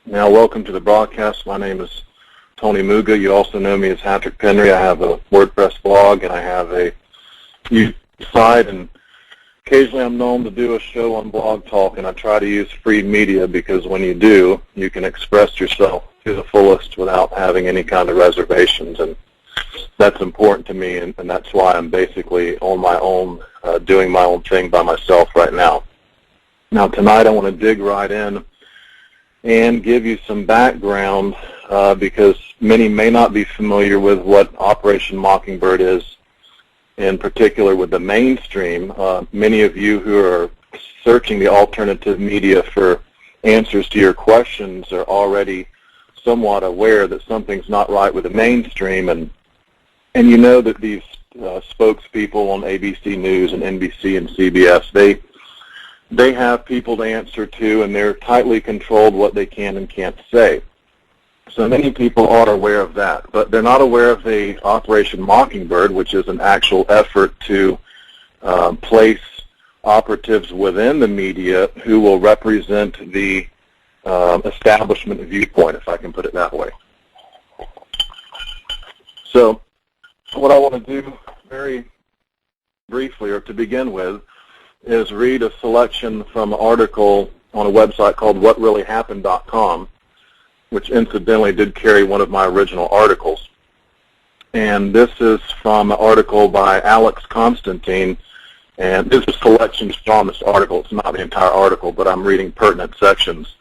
Now, welcome to the broadcast. My name is Tony Muga. You also know me as Hatrick Penry. I have a WordPress blog and I have a YouTube site, and occasionally I'm known to do a show on Blog Talk, and I try to use free media because when you do, you can express yourself to the fullest without having any kind of reservations, and that's important to me, and that's why I'm basically on my own, doing my own thing by myself right now. Now, tonight I want to dig right in and give you some background because many may not be familiar with what Operation Mockingbird is, in particular with the mainstream. Many of you who are searching the alternative media for answers to your questions are already somewhat aware that something's not right with the mainstream, and you know that these spokespeople on ABC News and NBC and CBS, they have people to answer to, and they're tightly controlled what they can and can't say. So many people are aware of that, but they're not aware of the Operation Mockingbird, which is an actual effort to place operatives within the media who will represent the establishment viewpoint, if I can put it that way. So what I want to do very briefly, or to begin with, is read a selection from an article on a website called whatreallyhappened.com, which incidentally did carry one of my original articles. And this is from an article by Alex Constantine, and this is selections from this article. It's not the entire article, but I'm reading pertinent sections.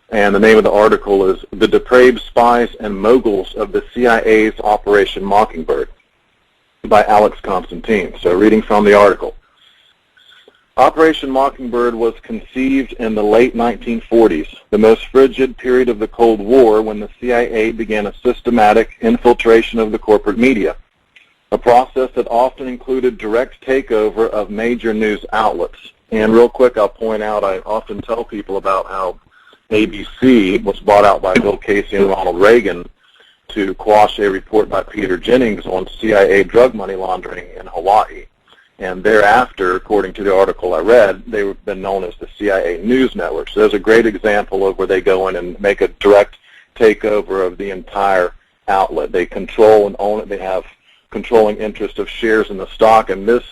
And the name of the article is The Depraved Spies and Moguls of the CIA's Operation Mockingbird by Alex Constantine. So reading from the article. Operation Mockingbird was conceived in the late 1940s, the most frigid period of the Cold War, when the CIA began a systematic infiltration of the corporate media, a process that often included direct takeover of major news outlets. And real quick, I'll point out, I often tell people about how ABC was bought out by Bill Casey and Ronald Reagan to quash a report by Peter Jennings on CIA drug money laundering in Hawaii. And thereafter, according to the article I read, they've been known as the CIA News Network. So there's a great example of where they go in and make a direct takeover of the entire outlet. They control and own it. They have controlling interest of shares in the stock. In this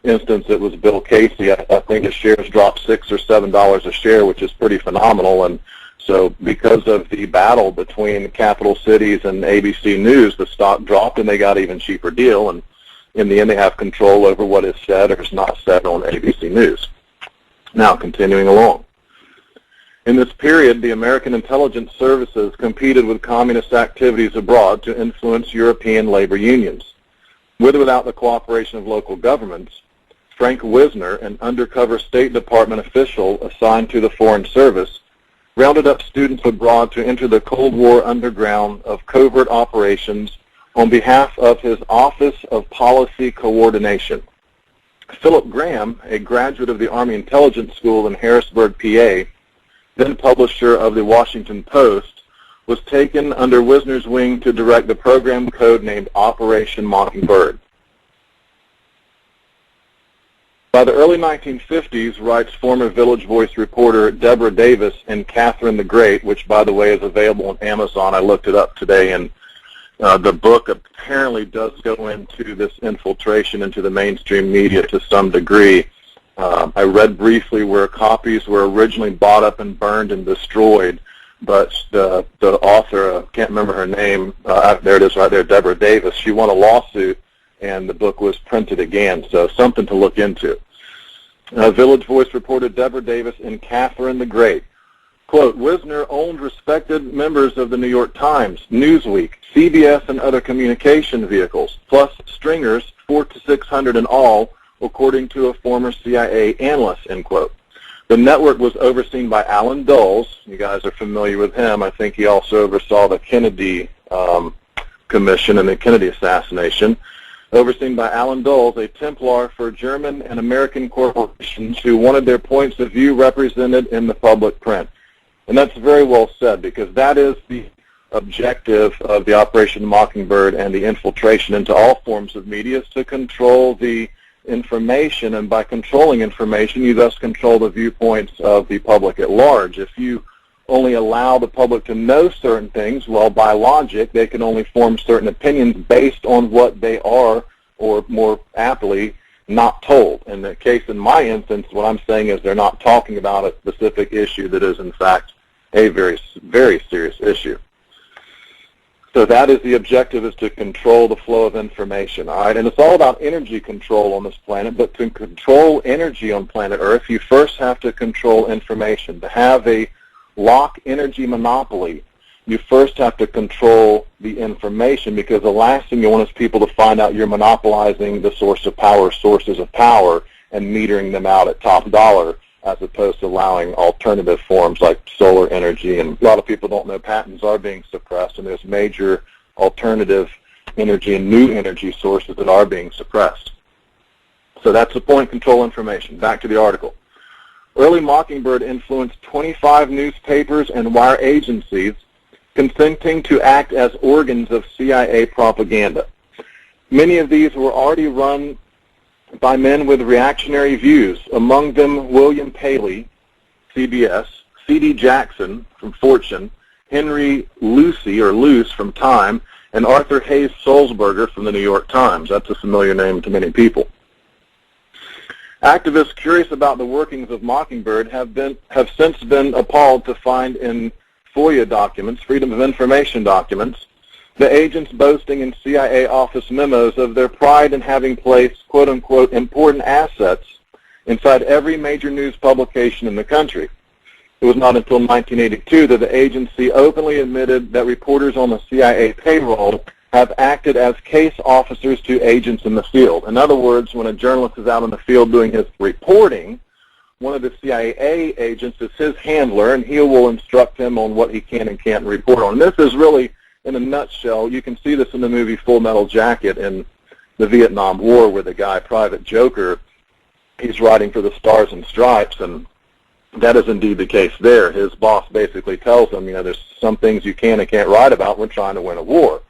instance, it was Bill Casey. I think his shares dropped $6 or $7 a share, which is pretty phenomenal. And so because of the battle between capital cities and ABC News, the stock dropped and they got an even cheaper deal. And in the end, they have control over what is said or is not said on ABC News. Now, continuing along. In this period, the American intelligence services competed with communist activities abroad to influence European labor unions. With or without the cooperation of local governments, Frank Wisner, an undercover State Department official assigned to the Foreign Service, rounded up students abroad to enter the Cold War underground of covert operations on behalf of his Office of Policy Coordination. Philip Graham, a graduate of the Army Intelligence School in Harrisburg, PA, then publisher of the Washington Post, was taken under Wisner's wing to direct the program code named Operation Mockingbird. By the early 1950s, writes former Village Voice reporter Deborah Davis in Catherine the Great, which, by the way, is available on Amazon. I looked it up today, and the book apparently does go into this infiltration into the mainstream media to some degree. I read briefly where copies were originally bought up and burned and destroyed, but the author, can't remember her name, there it is right there, Deborah Davis, she won a lawsuit and the book was printed again, so something to look into. Village Voice reported Deborah Davis in Catherine the Great. Quote, Wisner owned respected members of the New York Times, Newsweek, CBS, and other communication vehicles, plus stringers, 400 to 600 in all, according to a former CIA analyst, end quote. The network was overseen by Alan Dulles. You guys are familiar with him. I think he also oversaw the Kennedy Commission and the Kennedy assassination. Overseen by Alan Dulles, a Templar for German and American corporations who wanted their points of view represented in the public print. And that's very well said, because that is the objective of the Operation Mockingbird and the infiltration into all forms of media, is to control the information, and by controlling information, you thus control the viewpoints of the public at large. If you only allow the public to know certain things, well, by logic, they can only form certain opinions based on what they are, or more aptly, not told. In the case, in my instance, what I'm saying is they're not talking about a specific issue that is, in fact, a very, very serious issue. So that is the objective, is to control the flow of information, all right? And it's all about energy control on this planet, but to control energy on planet Earth, you first have to control information. To have a lock energy monopoly, you first have to control the information, because the last thing you want is people to find out you're monopolizing the source of power, sources of power, and metering them out at top dollar, as opposed to allowing alternative forms like solar energy. And a lot of people don't know patents are being suppressed, and there's major alternative energy and new energy sources that are being suppressed. So that's the point, control information. Back to the article. Early Mockingbird influenced 25 newspapers and wire agencies, consenting to act as organs of CIA propaganda. Many of these were already run by men with reactionary views, among them William Paley, CBS, C.D. Jackson from Fortune, Henry Luce from Time, and Arthur Hayes Sulzberger from the New York Times. That's a familiar name to many people. Activists curious about the workings of Mockingbird have since been appalled to find in FOIA documents, Freedom of Information documents, the agents boasting in CIA office memos of their pride in having placed, quote-unquote, important assets inside every major news publication in the country. It was not until 1982 that the agency openly admitted that reporters on the CIA payroll have acted as case officers to agents in the field. In other words, when a journalist is out in the field doing his reporting, one of the CIA agents is his handler, and he will instruct him on what he can and can't report on. And this is really, in a nutshell, you can see this in the movie Full Metal Jacket in the Vietnam War, where the guy, Private Joker, he's writing for the Stars and Stripes, and that is indeed the case there. His boss basically tells him, you know, there's some things you can and can't write about. We're trying to win a war.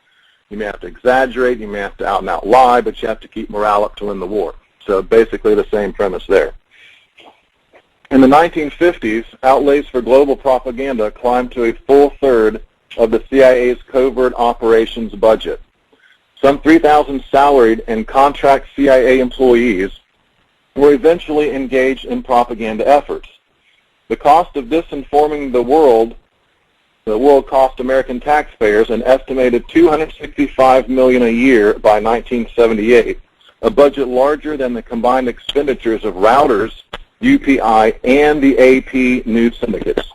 You may have to exaggerate, you may have to out and out lie, but you have to keep morale up to win the war. So basically the same premise there. In the 1950s, outlays for global propaganda climbed to a full third of the CIA's covert operations budget. Some 3,000 salaried and contract CIA employees were eventually engaged in propaganda efforts. The cost of disinforming the world cost American taxpayers an estimated $265 million a year by 1978, a budget larger than the combined expenditures of Reuters, UPI, and the AP news syndicates.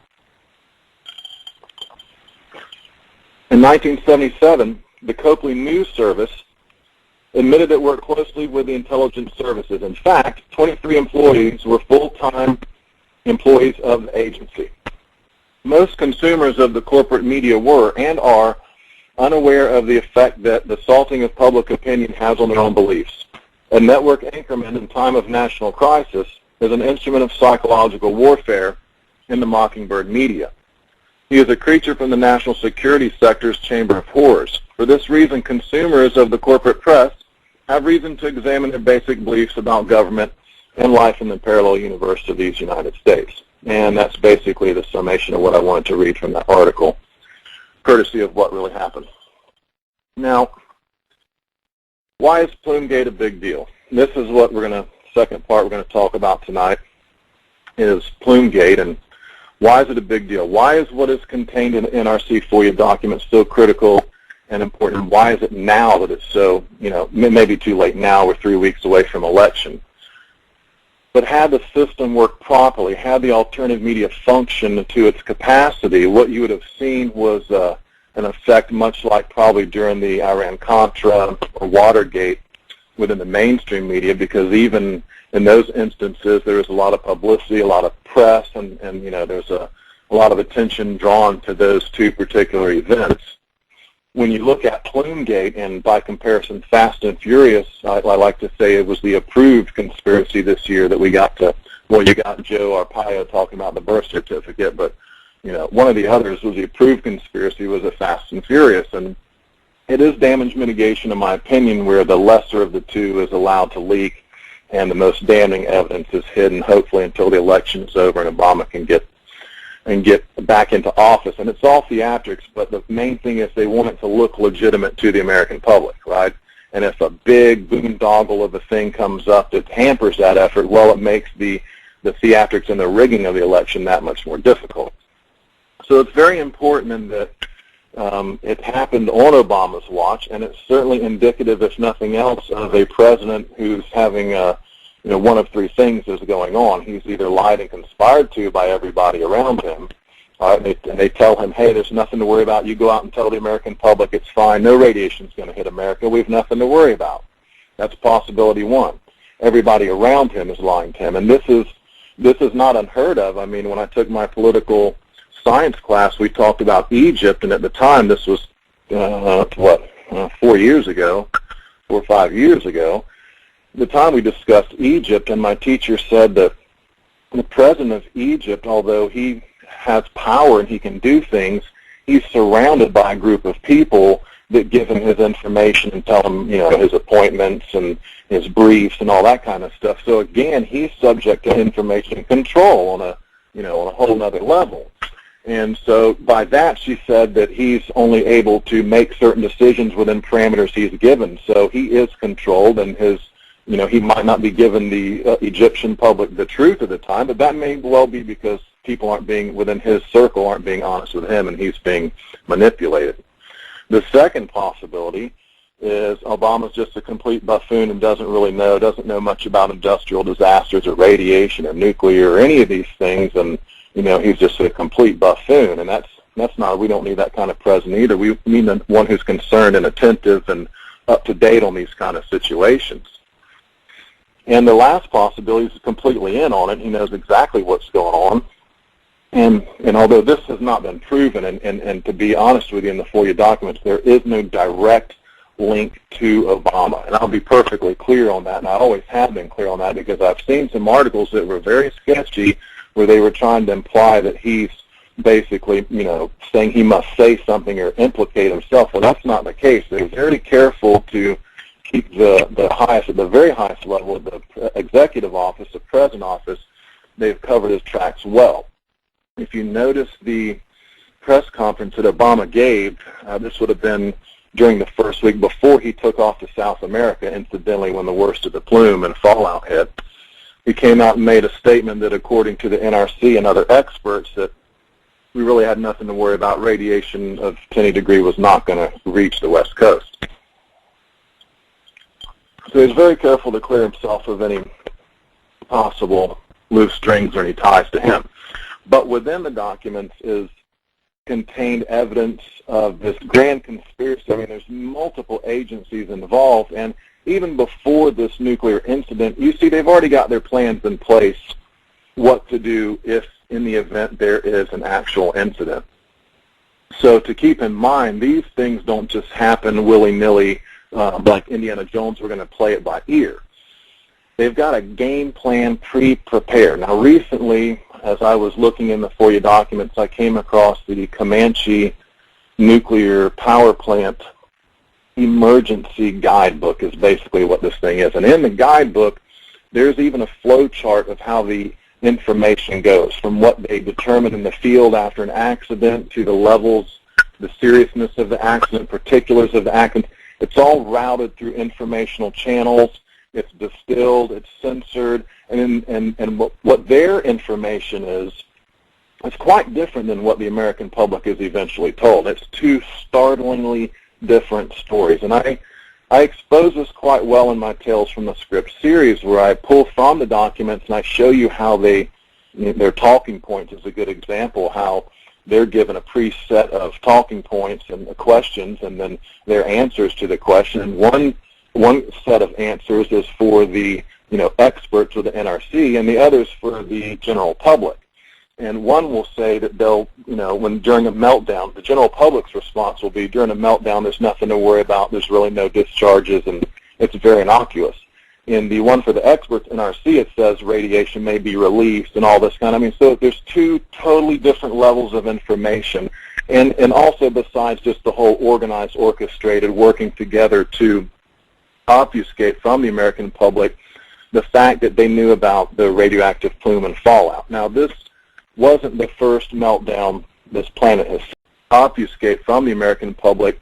In 1977, the Copley News Service admitted it worked closely with the intelligence services. In fact, 23 employees were full-time employees of the agency. Most consumers of the corporate media were and are unaware of the effect that the salting of public opinion has on their own beliefs. A network anchorman in time of national crisis is an instrument of psychological warfare in the Mockingbird media. He is a creature from the national security sector's chamber of horrors. For this reason, consumers of the corporate press have reason to examine their basic beliefs about government and life in the parallel universe of these United States. And that's basically the summation of what I wanted to read from that article, courtesy of What Really Happened. Now, why is Plume Gate a big deal? This is what second part we're going to talk about tonight, is Plume Gate, and why is it a big deal? Why is what is contained in NRC FOIA documents so critical and important? Why is it now that it's so, maybe too late now, we're 3 weeks away from election. But had the system worked properly, had the alternative media function to its capacity, what you would have seen was an effect much like probably during the Iran-Contra or Watergate within the mainstream media, because even in those instances there was a lot of publicity, a lot of press, and there's a lot of attention drawn to those two particular events. When you look at Plume Gate, and by comparison Fast and Furious, I like to say it was the approved conspiracy this year that we got to, well, you got Joe Arpaio talking about the birth certificate, but one of the others was the approved conspiracy was a Fast and Furious, and it is damage mitigation, in my opinion, where the lesser of the two is allowed to leak and the most damning evidence is hidden, hopefully until the election is over and Obama can get and get back into office. And it's all theatrics, but the main thing is they want it to look legitimate to the American public, right? And if a big boondoggle of a thing comes up that hampers that effort, well, it makes the theatrics and the rigging of the election that much more difficult. So it's very important in that it happened on Obama's watch, and it's certainly indicative, if nothing else, of a president who's having one of three things is going on. He's either lied and conspired to by everybody around him, and they tell him, hey, there's nothing to worry about. You go out and tell the American public it's fine. No radiation's going to hit America. We have nothing to worry about. That's possibility one. Everybody around him is lying to him, and this is not unheard of. I mean, when I took my political science class, we talked about Egypt, and at the time, this was 4 years ago, 4 or 5 years ago. At the time, we discussed Egypt, and my teacher said that the president of Egypt, although he has power and he can do things, he's surrounded by a group of people that give him his information and tell him, his appointments and his briefs and all that kind of stuff. So again, he's subject to information control on a whole other level. And so by that, she said that he's only able to make certain decisions within parameters he's given. So he is controlled, and he might not be giving the Egyptian public the truth at the time, but that may well be because people within his circle aren't being honest with him, and he's being manipulated. The second possibility is Obama's just a complete buffoon and doesn't know much about industrial disasters or radiation or nuclear or any of these things, and he's just a complete buffoon, and we don't need that kind of president either. We need one who's concerned and attentive and up to date on these kind of situations. And the last possibility is completely in on it. He knows exactly what's going on. And although this has not been proven, and to be honest with you, in the FOIA documents, there is no direct link to Obama. And I'll be perfectly clear on that, and I always have been clear on that, because I've seen some articles that were very sketchy where they were trying to imply that he's basically, saying he must say something or implicate himself. Well, that's not the case. They're very careful to keep the very highest level of the executive office, the president office. They've covered his tracks well. If you notice the press conference that Obama gave, this would have been during the first week before he took off to South America, incidentally, when the worst of the plume and fallout hit. He came out and made a statement that, according to the NRC and other experts, that we really had nothing to worry about. Radiation of 10 degree was not going to reach the West Coast. So he's very careful to clear himself of any possible loose strings or any ties to him. But within the documents is contained evidence of this grand conspiracy. I mean, there's multiple agencies involved, and even before this nuclear incident, you see they've already got their plans in place what to do if, in the event there is an actual incident. So to keep in mind, these things don't just happen willy-nilly like Indiana Jones, we're going to play it by ear. They've got a game plan pre-prepared. Now, recently, as I was looking in the FOIA documents, I came across the Comanche nuclear power plant emergency guidebook is basically what this thing is. And in the guidebook, there's even a flow chart of how the information goes, from what they determine in the field after an accident to the levels, the seriousness of the accident, particulars of the accident. It's all routed through informational channels. It's distilled, it's censored, and what their information is, it's quite different than what the American public is eventually told. It's two startlingly different stories. And I expose this quite well in my Tales from the Script series, where I pull from the documents and I show you how their talking points is a good example, how they're given a preset of talking points and the questions, and then their answers to the question. And one set of answers is for the experts with the NRC, and the others for the general public. And one will say that they'll, when during a meltdown, the general public's response will be, during a meltdown, there's nothing to worry about, there's really no discharges, and it's very innocuous. In the one for the experts, NRC, it says radiation may be released and all this kind of, so there's two totally different levels of information. And also, besides just the whole organized, orchestrated, working together to obfuscate from the American public the fact that they knew about the radioactive plume and fallout. Now, this wasn't the first meltdown this planet has seen. Obfuscate from the American public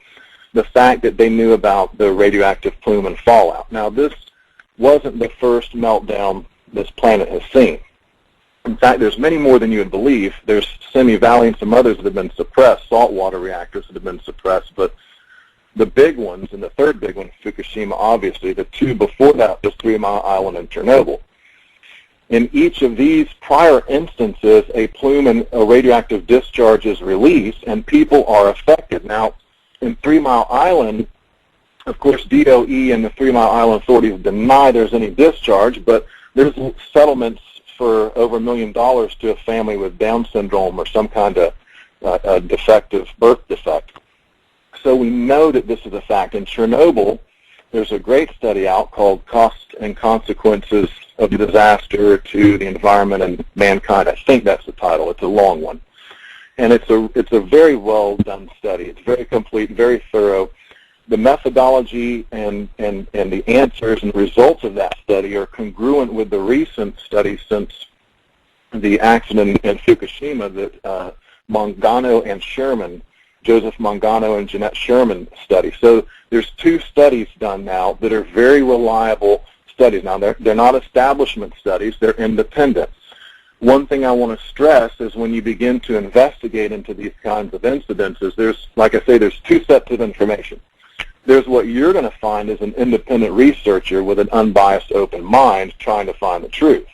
the fact that they knew about the radioactive plume and fallout. Now, this wasn't the first meltdown this planet has seen. In fact, there's many more than you would believe. There's Simi Valley and some others that have been suppressed, saltwater reactors that have been suppressed, but the big ones, and the third big one, Fukushima, obviously, the two before that was 3 Mile Island and Chernobyl. In each of these prior instances, a plume and a radioactive discharge is released, and people are affected. Now, in 3 Mile Island, of course, DOE and the 3 Mile Island authorities deny there's any discharge, but there's settlements for over $1 million to a family with Down syndrome or some kind of defective birth defect. So we know that this is a fact. In Chernobyl, there's a great study out called Costs and Consequences of the Disaster to the Environment and Mankind. I think that's the title. It's a long one. And it's a very well done study. It's very complete, very thorough. The methodology and the answers and the results of that study are congruent with the recent study since the accident in Fukushima that Mangano and Sherman, Joseph Mangano and Jeanette Sherman study. So there's 2 studies done now that are very reliable studies. Now, they're not establishment studies. They're independent. One thing I want to stress is when you begin to investigate into these kinds of incidences, there's, like I say, there's 2 sets of information. There's what you're going to find as an independent researcher with an unbiased, open mind trying to find the truth.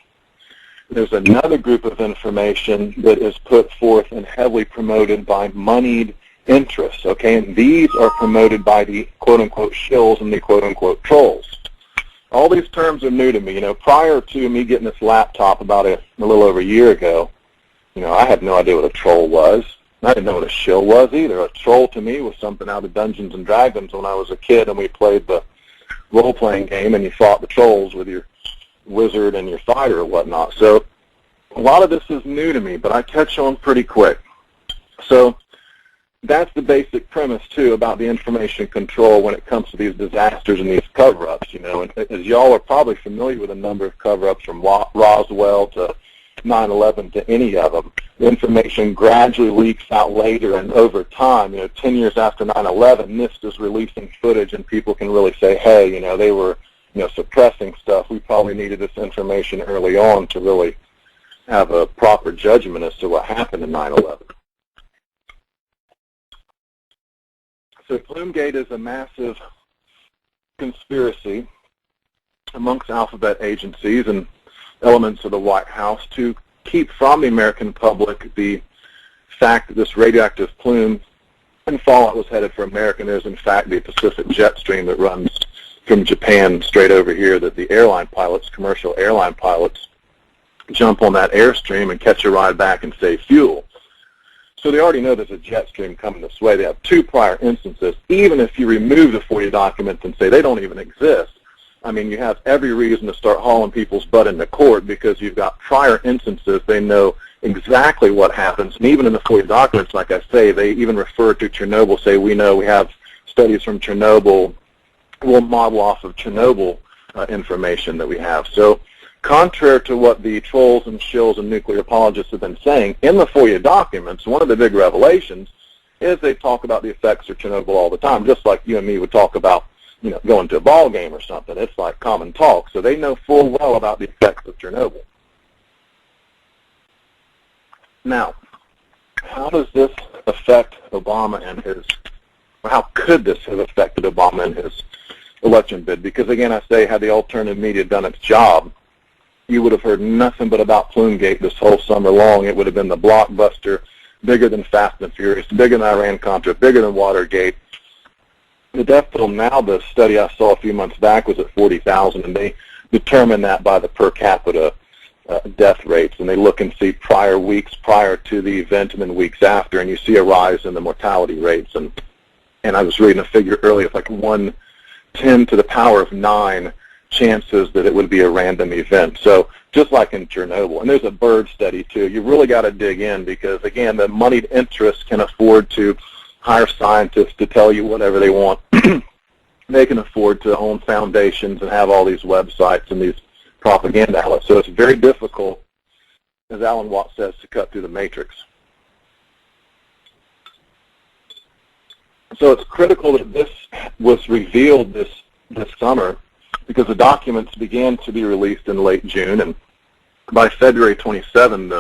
There's another group of information that is put forth and heavily promoted by moneyed interests, okay? And these are promoted by the quote-unquote shills and the quote-unquote trolls. All these terms are new to me. You know, prior to me getting this laptop about a little over a year ago, you know, I had no idea what a troll was. I didn't know what a shill was either. A troll to me was something out of Dungeons and Dragons when I was a kid and we played the role-playing game and you fought the trolls with your wizard and your fighter or whatnot. So a lot of this is new to me, but I catch on pretty quick. So that's the basic premise, too, about the information control when it comes to these disasters and these cover-ups, you know. And as y'all are probably familiar with a number of cover-ups from Roswell to 9/11 to any of them, the information gradually leaks out later, and over time, you know, 10 years after 9/11, NIST is releasing footage, and people can really say, hey, you know, they were, you know, suppressing stuff. We probably needed this information early on to really have a proper judgment as to what happened in 9/11. So Plume Gate is a massive conspiracy amongst alphabet agencies and elements of the White House to keep from the American public the fact that this radioactive plume and fallout was headed for America. And there's, in fact, the Pacific jet stream that runs from Japan straight over here that the airline pilots, commercial airline pilots, jump on that airstream and catch a ride back and save fuel. So they already know there's a jet stream coming this way. They have 2 prior instances. Even if you remove the FOIA documents and say they don't even exist, I mean, you have every reason to start hauling people's butt into court because you've got prior instances. They know exactly what happens. And even in the FOIA documents, like I say, they even refer to Chernobyl, say we know we have studies from Chernobyl. We'll model off of Chernobyl information that we have. So contrary to what the trolls and shills and nuclear apologists have been saying, in the FOIA documents, one of the big revelations is they talk about the effects of Chernobyl all the time, just like you and me would talk about, you know, going to a ball game or something. It's like common talk. So they know full well about the effects of Chernobyl. Now, how does this affect Obama and his, or how could this have affected Obama and his election bid? Because again, I say, had the alternative media done its job, you would have heard nothing but about Plume Gate this whole summer long. It would have been the blockbuster, bigger than Fast and Furious, bigger than Iran-Contra, bigger than Watergate. The death toll now, the study I saw a few months back was at 40,000, and they determine that by the per capita death rates, and they look and see prior weeks prior to the event and then weeks after, and you see a rise in the mortality rates. And I was reading a figure earlier, it's like 1/10 to the power of 9 chances that it would be a random event. So just like in Chernobyl, and there's a bird study too, you really got to dig in because, again, the moneyed interests can afford to hire scientists to tell you whatever they want. They can afford to own foundations and have all these websites and these propaganda outlets. So it's very difficult as Alan Watts says, to cut through the matrix. So it's critical that this was revealed this summer, because the documents began to be released in late June, and by February 27,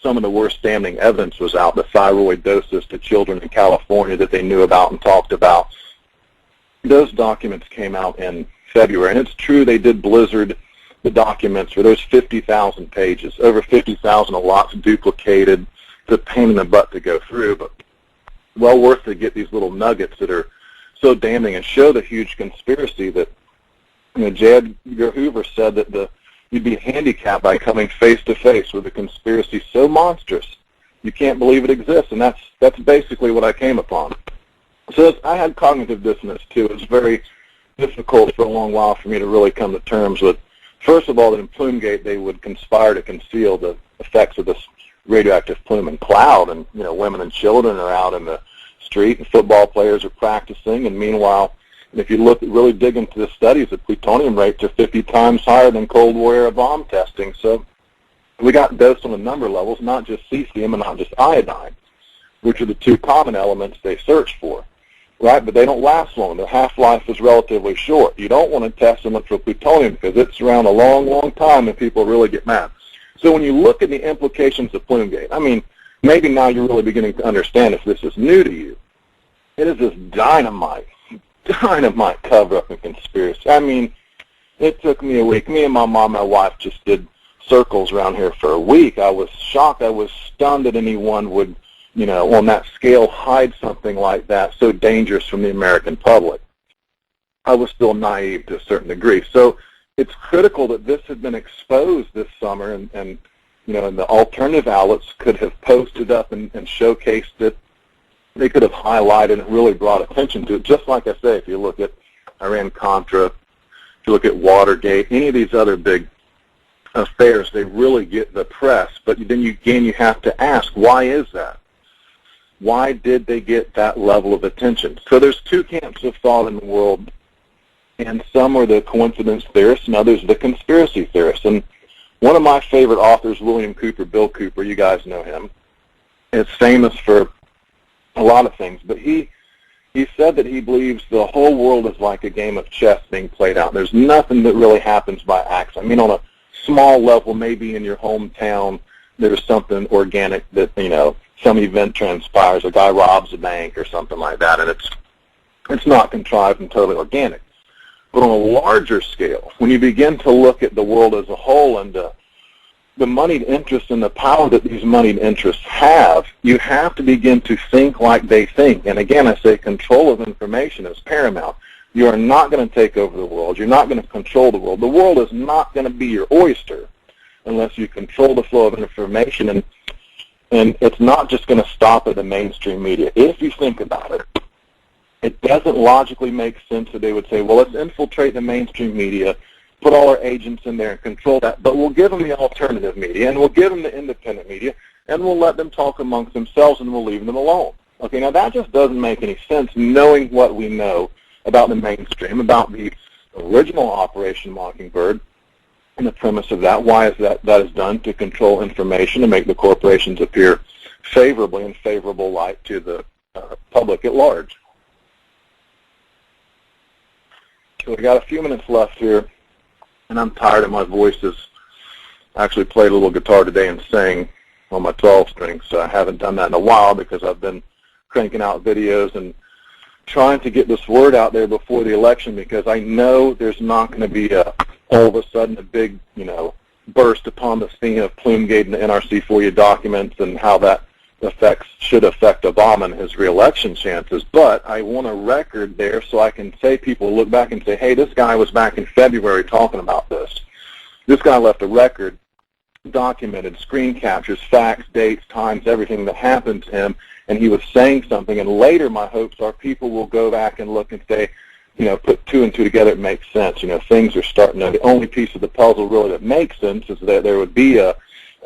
some of the worst damning evidence was out, the thyroid doses to children in California that they knew about and talked about. Those documents came out in February, and it's true they did blizzard the documents for those 50,000 pages, over 50,000, a lot's duplicated. It's a pain in the butt to go through, but well worth to get these little nuggets that are so damning and show the huge conspiracy that, you know, J. Edgar Hoover said that you'd be handicapped by coming face to face with a conspiracy so monstrous you can't believe it exists, and that's basically what I came upon. So I had cognitive dissonance too. It was very difficult for a long while for me to really come to terms with, first of all, that in Plume Gate they would conspire to conceal the effects of this radioactive plume and cloud, and you know, women and children are out in the street and football players are practicing, and meanwhile, if you really dig into the studies, the plutonium rates are 50 times higher than Cold War era bomb testing. So we got dosed on a number of levels, not just cesium and not just iodine, which are the two common elements they search for, right? But they don't last long. Their half-life is relatively short. You don't want to test them for plutonium because it's around a long, long time and people really get mad. So when you look at the implications of Plume Gate, I mean, maybe now you're really beginning to understand if this is new to you. It is this dynamite cover-up and conspiracy. I mean, it took me a week. Me and my mom, my wife, just did circles around here for a week. I was shocked. I was stunned that anyone would, you know, on that scale hide something like that so dangerous from the American public. I was still naive to a certain degree. So it's critical that this had been exposed this summer, and you know, and the alternative outlets could have posted up and showcased it. They could have highlighted and really brought attention to it. Just like I say, if you look at Iran-Contra, if you look at Watergate, any of these other big affairs, they really get the press. But then you have to ask, why is that? Why did they get that level of attention? So there's two camps of thought in the world, and some are the coincidence theorists, and others the conspiracy theorists. And one of my favorite authors, William Cooper, Bill Cooper, you guys know him, is famous for a lot of things, but he said that he believes the whole world is like a game of chess being played out. There's nothing that really happens by accident. I mean, on a small level, maybe in your hometown, there's something organic that, you know, some event transpires, a guy robs a bank or something like that, and it's not contrived and totally organic. But on a larger scale, when you begin to look at the world as a whole and the moneyed interests and the power that these moneyed interests have, you have to begin to think like they think. And again, I say control of information is paramount. You are not going to take over the world. You're not going to control the world. The world is not going to be your oyster unless you control the flow of information. And it's not just going to stop at the mainstream media. If you think about it, it doesn't logically make sense that they would say, well, let's infiltrate the mainstream media, put all our agents in there and control that, but we'll give them the alternative media, and we'll give them the independent media, and we'll let them talk amongst themselves, and we'll leave them alone. Okay, now that just doesn't make any sense, knowing what we know about the mainstream, about the original Operation Mockingbird, and the premise of that. Why is that? That is done to control information and make the corporations appear favorably in favorable light to the public at large. So we got a few minutes left here, and I'm tired of my voices. I actually played a little guitar today and sang on my 12-string, so I haven't done that in a while because I've been cranking out videos and trying to get this word out there before the election, because I know there's not going to be all of a sudden a big, you know, burst upon the scene of Plume Gate and the NRC FOIA documents and how that should affect Obama and his reelection chances. But I want a record there so I can say, people look back and say, hey, this guy was back in February talking about this. This guy left a record, documented, screen captures, facts, dates, times, everything that happened to him, and he was saying something. And later my hopes are people will go back and look and say, you know, put two and two together, it makes sense. You know, things are starting to, the only piece of the puzzle really that makes sense is that there would be a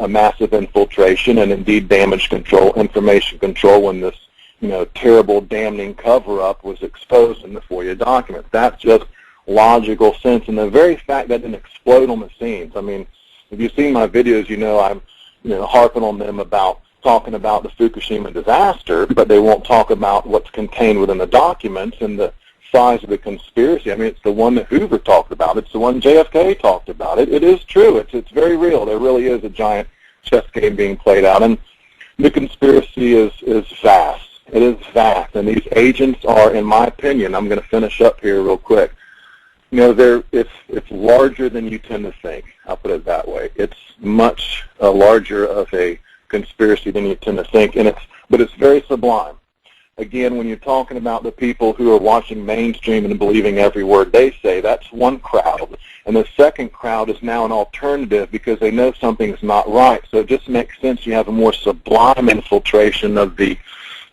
massive infiltration and indeed damage control, information control when this, you know, terrible, damning cover-up was exposed in the FOIA documents. That's just logical sense. And the very fact that it didn't explode on the scenes. I mean, if you've seen my videos, you know I'm harping on them about talking about the Fukushima disaster, but they won't talk about what's contained within the documents and the size of the conspiracy. I mean, it's the one that Hoover talked about. It's the one JFK talked about. It is true. It's very real. There really is a giant chess game being played out, and the conspiracy is vast. It is vast, and these agents are, in my opinion, I'm going to finish up here real quick. It's larger than you tend to think. I'll put it that way. It's much larger of a conspiracy than you tend to think, but it's very sublime. Again, when you're talking about the people who are watching mainstream and believing every word they say, that's one crowd. And the second crowd is now an alternative because they know something's not right. So it just makes sense you have a more sublime infiltration of the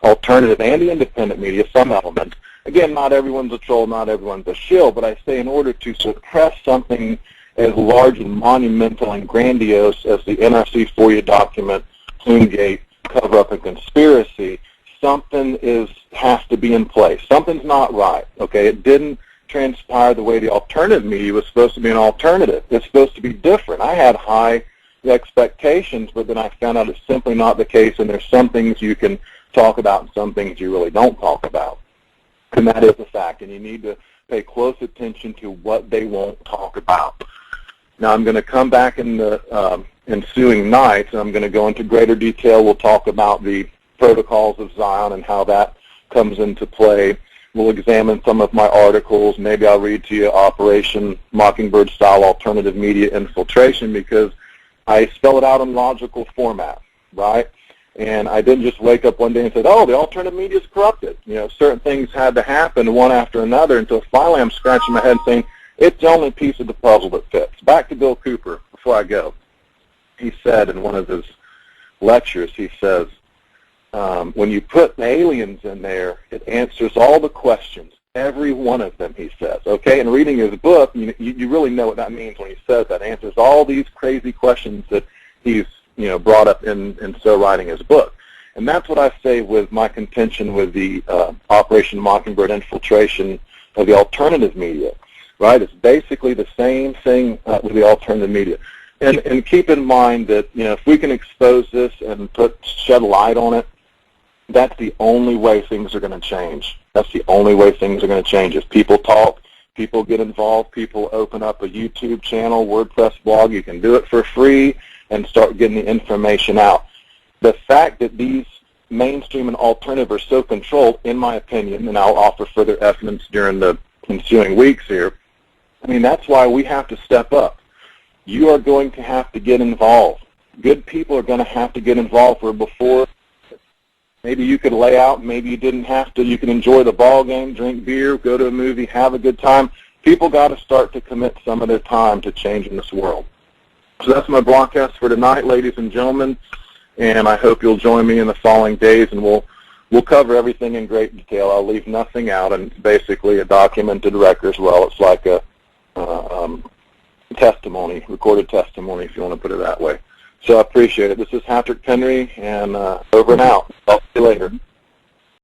alternative and the independent media, some elements. Again, not everyone's a troll, not everyone's a shill, but I say in order to suppress something as large and monumental and grandiose as the NRC FOIA document, Plume Gate, cover-up and conspiracy, something has to be in place. Something's not right, okay? It didn't transpire the way the alternative media was supposed to be an alternative. It's supposed to be different. I had high expectations, but then I found out it's simply not the case, and there's some things you can talk about and some things you really don't talk about. And that is a fact, and you need to pay close attention to what they won't talk about. Now, I'm going to come back in the ensuing nights, and I'm going to go into greater detail. We'll talk about the protocols of Zion and how that comes into play. We'll examine some of my articles. Maybe I'll read to you Operation Mockingbird style alternative media infiltration, because I spell it out in logical format, right? And I didn't just wake up one day and say, oh, the alternative media is corrupted. Certain things had to happen one after another until finally I'm scratching my head saying, it's the only piece of the puzzle that fits. Back to Bill Cooper before I go. He said in one of his lectures, he says, when you put the aliens in there, it answers all the questions, every one of them, he says. Okay, and reading his book, you really know what that means when he says that. It answers all these crazy questions that he's brought up in so writing his book. And that's what I say with my contention with the Operation Mockingbird infiltration of the alternative media, right? It's basically the same thing with the alternative media. And keep in mind that, if we can expose this and shed light on it, that's the only way things are going to change. That's the only way things are going to change. If people talk, people get involved, people open up a YouTube channel, WordPress blog, you can do it for free and start getting the information out. The fact that these mainstream and alternative are so controlled, in my opinion, and I'll offer further evidence during the ensuing weeks here, that's why we have to step up. You are going to have to get involved. Good people are going to have to get involved, where before maybe you could lay out, maybe you didn't have to. You can enjoy the ball game, drink beer, go to a movie, have a good time. People got to start to commit some of their time to changing this world. So that's my broadcast for tonight, ladies and gentlemen, and I hope you'll join me in the following days, and we'll cover everything in great detail. I'll leave nothing out, and it's basically a documented record as well. It's like a testimony, recorded testimony, if you want to put it that way. So I appreciate it. This is Hatrick Penry, and over and out. Talk to you later.